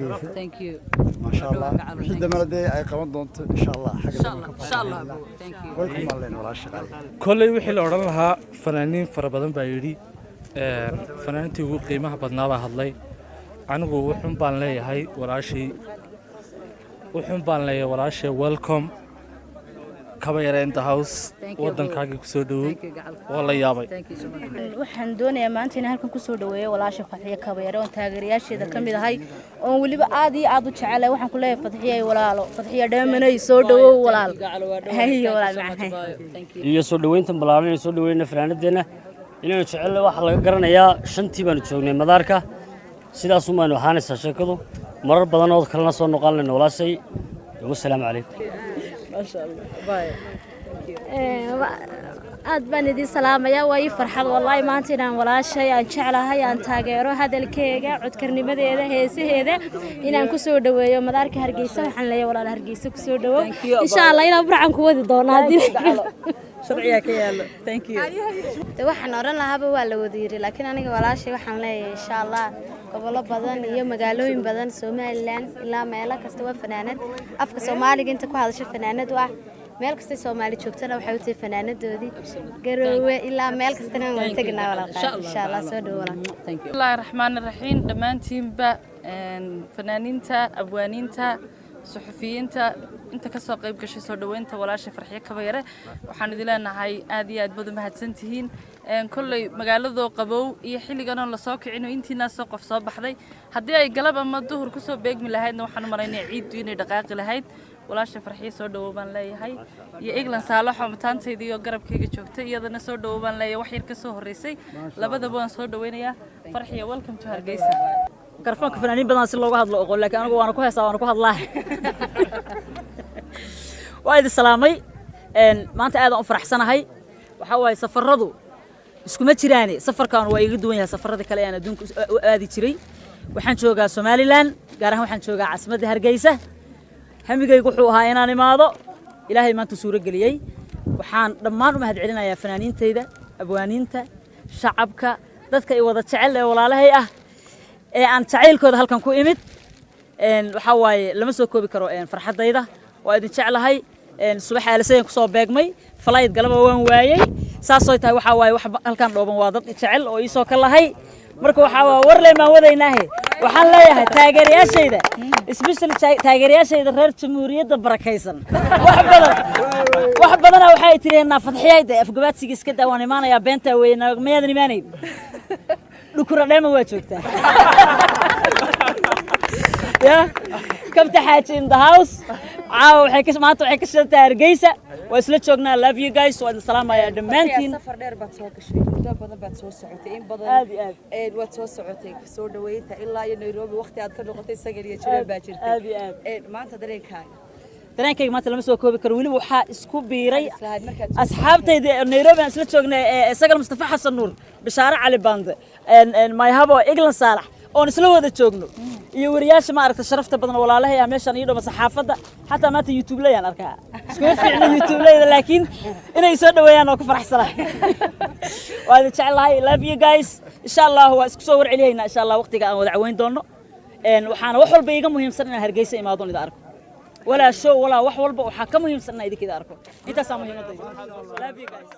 هرجيسة thank you ما شاء الله وحدة مردي أي قمت دونت إن شاء الله إن شاء الله إن شاء الله thank you ويكم الله ولا شغال كل وحي اللي أوران لها فنانين فربضان بايري فنانتي وقيمها بدنابا هادلي عنو وحن بان لي هاي وحن بان لي وراشي welcome كبيرة in the house ودن كاجي كسودو والله يابي waxaan doonayaa maanta inaan halkan ku soo dhaweeyo walaasha Fadxiye Kabayre oo taageerayaasheeda kamid ahay oo waliba aad iyo aad u jecelahay waxaan ku leeyahay Fadxiye walaalo Fadxiye dheemanay soo dhawow walaal hayo walaal macaan iyo soo dhaweynta balaaran soo dhaweynna fanaanadeena inaan jecelahay waxa laga garanayaa shantii baan joognay madaarka sidaas uma aanu ahaanaysa sheekadu marar badan oo kala soo noqon walaashay wassalaamu calaykum ما شاء الله باي aad baan idin salaamayaa way farxad wallahi maanta inaan walaashay aan jeclahay aan taageero hadalkeega codkarnimadeeda heesaheeda inaan ku soo dhaweeyo madaarka Hargeysa waxaan leeyahay walaal Hargeysa ku soo dhawo insha Allah inaan burcan ku wadi doonaa dib sharciga ka yaalo thank you waxaan oran lahaaba waa la wadiiray laakiin aniga walaashay waxaan leeyahay insha Allah gobolo badan iyo magaalooyin badan Soomaaliland ilaa meelo kasta waa fanaanad afka Soomaaliga inta ku hadasho fanaanad waa meel kasta Soomaali joogtana waxay u tahay fanaanadoodii garoowe ilaa meel kastana waan tagnaa walaal insha Allah soo dhawaala thank you Bismillahir Rahmanir Rahiim dhamaantiinba fanaaniinta abwaaniinta suxufiyiinta inta ka soo qayb gashay soo dhaweynta walaasha Fadxiye Kabayre waxaan idin leenahay aad iyo aad baad mahadsantihiin kullay magaalada qabow iyo xilligan la soo kicino intiina soo qof soo baxday hadii ay galab ama duhur ku soo beegmi lahaydna waxaan u maraynaa ciid inay dhaqaaqi lahayd walaasha Fadxiye soo dhawo baan leeyahay iyo Eglan Saalax oo mataantayda iyo garabkayga joogtay iyadana soo dhawo baan leeyahay wax yar ka soo horeysay labadaba waan soo dhaweynayaa Fadxiye welcome to Hargeysa garfoonka fanaaniin badan si looga hadlo oqol laakiin anigu waan ku heesaa waan ku hadlaa waa idin salaamay maanta aad aan u faraxsanahay waxa way safaradu iskuma jiraan safarkan waa iga duwan yahay safarada kale ee adduunka aadi jiray waxaan joogaa Somaliland gaar ahaan waxaan joogaa caasimadda Hargeysa hamigaygu wuxuu ahaa inaan imaado ilaahay maanta suuro galiyay waxaan dhammaan u mahad celinayaa fanaaniintayda abwaaniinta shacabka dadka ay wada jecel ee walaalahay ah ee aan jacaylkooda halkan ku imid waxa waaye lama soo koobi karo farxadayda waa idin jeclahay subax aalaseen ku soo beegmay flight galaba waan waayay saasoo tahay waxa waaye wax halkan dhooban waa dad jecel oo ii soo ka lahay marka waxa waa war leemaan wadaynaahay waxaan leeyahay taageerayaashayda especially taageerayaashayda reer jamhuuriyadda barakaysan wax badan waxay tireenaa Fadxiyayda afgabaadsiga iska daawaan imaanaya beenta weeyna meedan imaanay dhukura dheema waa joogtaa ya kabta xaaji in the house maanta waxay ka shaqayntaa Hargeysa waa isla joognaa love you guys waa salaamaya dhamaantiin safar dheer baad soo gashay muddo badan baad soo socotay in badan waad soo socotay soo dhaweynta ilaa iyo Nairobi waqti aad ka noqotay sagal iyo jireen baa jirtay maanta dareenkayga maanta lama soo koobi karo waliba waxa isku biiray asxaabtayda Nairobi aan isla joognay sagal Mustafa Xasan Nuur Bishaare Cali Bande my habo Eglan Saalax oo isla wada joogno iyo wariyaasha ma aragtay sharafta badan walaalahay meeshan iyo dhama saxaafada hatta maanta YouTube leeyaan arkaa isku fiicna YouTube leeyada laakiin inay soo dhaweeyaan oo ku faraxsanahay waa jecelahay love you guys insha Allah waa isku soo warceliyayna insha Allah waqtiga aan wada caweyn doono waxaana wax walba iiga muhiimsan in Hargeysa imaado ida arko wala show wala wax walba waxa ka muhiimsan in idinka arko intaas muhiimadayda love you guys